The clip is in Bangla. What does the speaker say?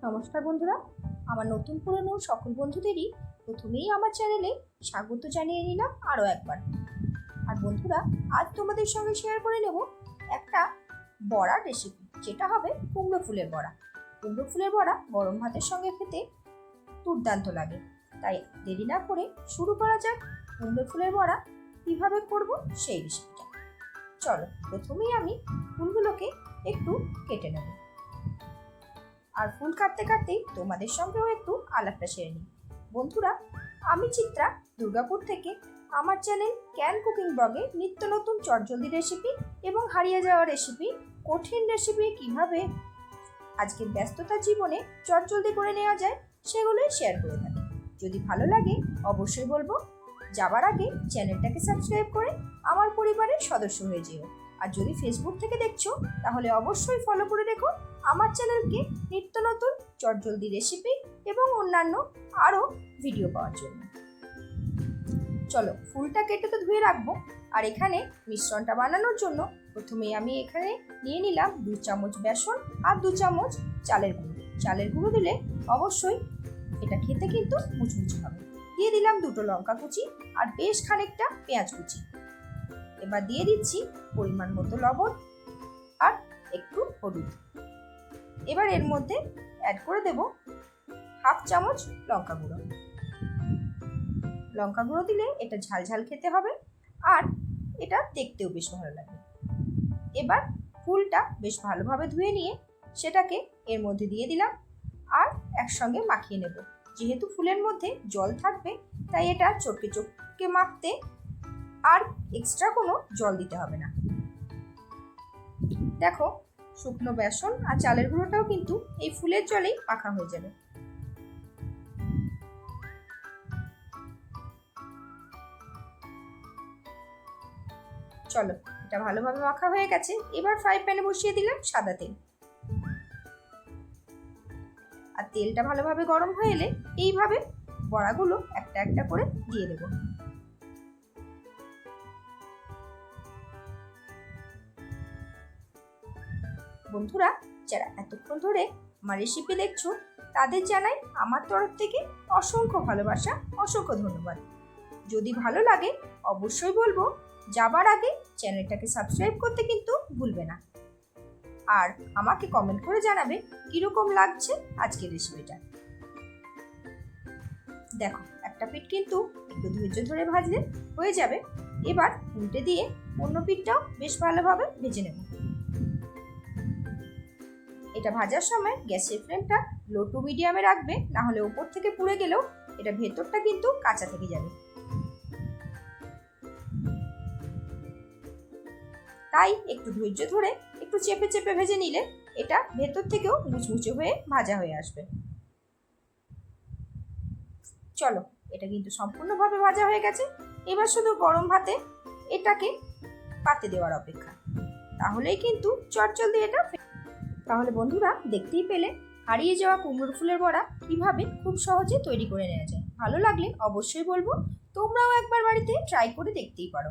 নমস্কার বন্ধুরা, আমার নতুন পুরনো সকল বন্ধুদেরই প্রথমেই আমার চ্যানেলে স্বাগত জানিয়ে নিলাম আরও একবার। আর বন্ধুরা, আজ তোমাদের সঙ্গে শেয়ার করে নেব একটা বড়ার রেসিপি, যেটা হবে কুমড়ো ফুলের বড়া। কুমড়ো ফুলের বড়া গরম ভাতের সঙ্গে খেতে দুর্দান্ত লাগে। তাই দেরি না করে শুরু করা যাক কুমড়ো ফুলের বড়া কীভাবে করব সেই রেসিপিটা। চলো, প্রথমেই আমি ফুলগুলোকে একটু কেটে নেব। আর ফুল কাটতে কাটতেই তোমাদের সঙ্গেও একটু আলাপটা সেরে নিই। বন্ধুরা, আমি চিত্রা দুর্গাপুর থেকে আমার চ্যানেল ক্যান কুকিং ব্লগে নিত্য নতুন চটজলদি রেসিপি এবং হারিয়ে যাওয়া রেসিপি, কঠিন রেসিপি কিভাবে আজকের ব্যস্ততার জীবনে চটজলদি করে নেওয়া যায় সেগুলোই শেয়ার করে থাকি। যদি ভালো লাগে অবশ্যই বলবো, যাবার আগে চ্যানেলটাকে সাবস্ক্রাইব করে আমার পরিবারের সদস্য হয়ে যেও। আর যদি ফেসবুক থেকে দেখছো তাহলে অবশ্যই ফলো করে রেখো আমার চ্যানেলকে নিত্য নতুন চটজলদি রেসিপি এবং অন্যান্য আরও ভিডিও পাওয়ার জন্য। চলো, ফুলটা কেটে তো ধুয়ে রাখবো। আর এখানে মিশ্রণটা বানানোর জন্য প্রথমেই আমি এখানে নিয়ে নিলাম 2 চামচ বেসন আর 2 চামচ চালের গুঁড়ো। চালের গুঁড়ো দিলে অবশ্যই এটা খেতে কিন্তু মুচমুচে হবে। দিয়ে দিলাম 2টো লঙ্কা কুচি আর বেশ খানিকটা পেঁয়াজ কুচি। এবার দিয়ে দিচ্ছি পরিমাণ মতো লবণ আর একটু হলুদ। এবার এর মধ্যে অ্যাড করে দেব 1/2 চামচ লঙ্কা গুঁড়ো। লঙ্কা গুঁড়ো দিলে এটা ঝাল ঝাল খেতে হবে আর এটা দেখতেও বেশ ভালো লাগবে। এবার ফুলটা বেশ ভালোভাবে ধুয়ে নিয়ে সেটাকে এর মধ্যে দিয়ে দিলাম আর একসঙ্গে মাখিয়ে নেব। যেহেতু ফুলের মধ্যে জল থাকবে তাই এটা চটকে চটকে মাখতে আর এক্সট্রা কোনো জল দিতে হবে না। দেখো, শুকনো বেসন আর চালের গুঁড়োটাও কিন্তু এই ফুলের জলেই মাখা হয়ে যাবে। চলো, এটা ভালোভাবে মাখা হয়ে গেছে। এবার ফ্রাই প্যানে বসিয়ে দিলাম সাদা তেল। আর তেলটা ভালোভাবে গরম হয়ে এলে এইভাবে বড়াগুলো একটা একটা করে দিয়ে দেবো। বন্ধুরা, যারা এতক্ষণ ধরে আমার রেসিপি দেখছো তাদের জানাই আমার তরফ থেকে অসংখ্য ভালোবাসা, অসংখ্য ধন্যবাদ। যদি ভালো লাগে অবশ্যই বলবো, যাবার আগে চ্যানেলটাকে সাবস্ক্রাইব করতে কিন্তু ভুলবে না। আর আমাকে কমেন্ট করে জানাবে কিরকম লাগছে আজকের রেসিপিটা। দেখো, একটা পিঠ কিন্তু একটু ধৈর্য ধরে ভাজলে হয়ে যাবে। এবার উল্টে দিয়ে অন্য পিঠটাও বেশ ভালোভাবে ভেজে নেব। এটা ভাজার সময় গ্যাসের ফ্লেমটা লো টু মিডিয়ামে রাখবে, না হলে উপর থেকে পুড়ে গেলেও এটা ভেতরটা কিন্তু কাঁচা থেকে যাবে। তাই একটু ধৈর্য ধরে একটু চেপে চেপে ভেজে নিলে এটা ভেতর থেকেও মুচমুচে হয়ে ভাজা হয়ে আসবে। চলো, এটা কিন্তু সম্পূর্ণভাবে ভাজা হয়ে গেছে। এবার শুধু গরম ভাতে এটাকে পাতে দেওয়ার অপেক্ষা, তাহলেই কিন্তু চটজলদি এটা। তাহলে বন্ধুরা, দেখতেই পেলে হারিয়ে যাওয়া কুমড়োর ফুলের বড়া কিভাবে খুব সহজে তৈরি করে নেওয়া যায়। ভালো লাগলে অবশ্যই বলবো, তোমরাও একবার বাড়িতে ট্রাই করে দেখতেই পারো।